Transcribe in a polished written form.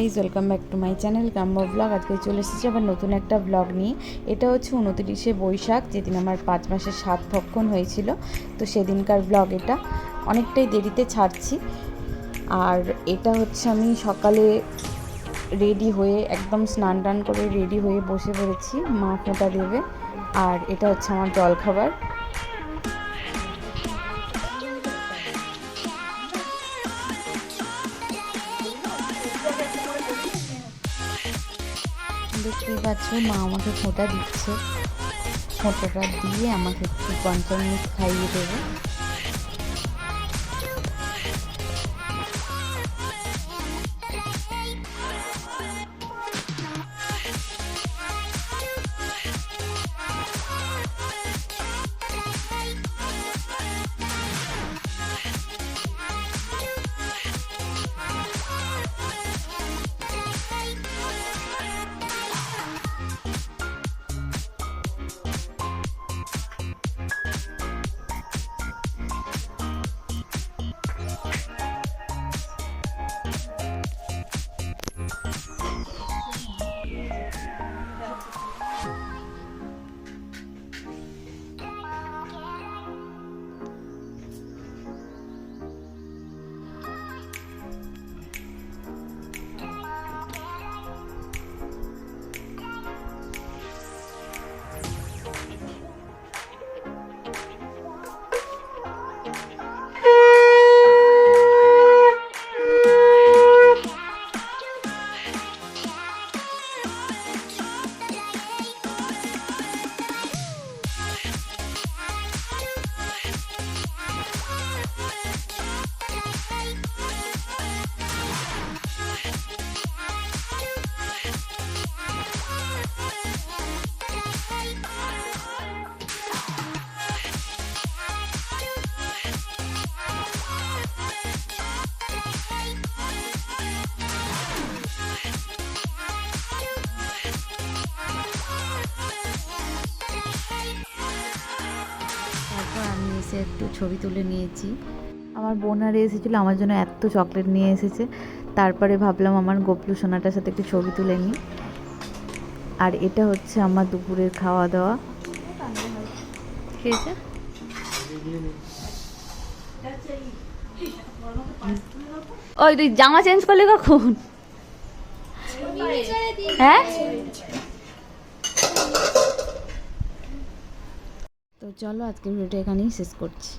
Guys, welcome back to my channel কাম্য blog. আজকে চলে এসেছি আবার নতুন একটা ব্লগ নিয়ে। এটা হচ্ছে 29শে বৈশাখ, যেদিন আমার 5 মাসের সাত ভক্ষণ হয়েছিল। তো সেদিনকার ব্লগ এটা, অনেকটাই দেরিতে ছাড়ছি। আর এটা হচ্ছে আমি সকালে রেডি হয়ে একদম স্নান টান করে রেডি হয়ে বসে পড়েছি, মা ফোঁটা দেবে। আর এটা হচ্ছে আমার জলখাবার। দেখতেই পাচ্ছ, মা আমাকে ফোঁটা দিচ্ছে। ফোঁটাটা দিয়ে আমাকে একটু পঞ্চামৃত খাইয়ে দেবে। তারপর আমি এসে একটু ছবি তুলে নিয়েছি। আমার বোন আরে এসেছিলো, আমার জন্য এত চকলেট নিয়ে এসেছে। তারপরে ভাবলাম আমার গোপলু সোনাটার সাথে একটু ছবি তুলে নিই। আর এটা হচ্ছে আমার দুপুরের খাওয়া দাওয়া। খেয়েছে ওই, তুই জামা চেঞ্জ করলি কখন? হ্যাঁ, তো চলো আজকের ভিডিওটা এখানেই শেষ করছি।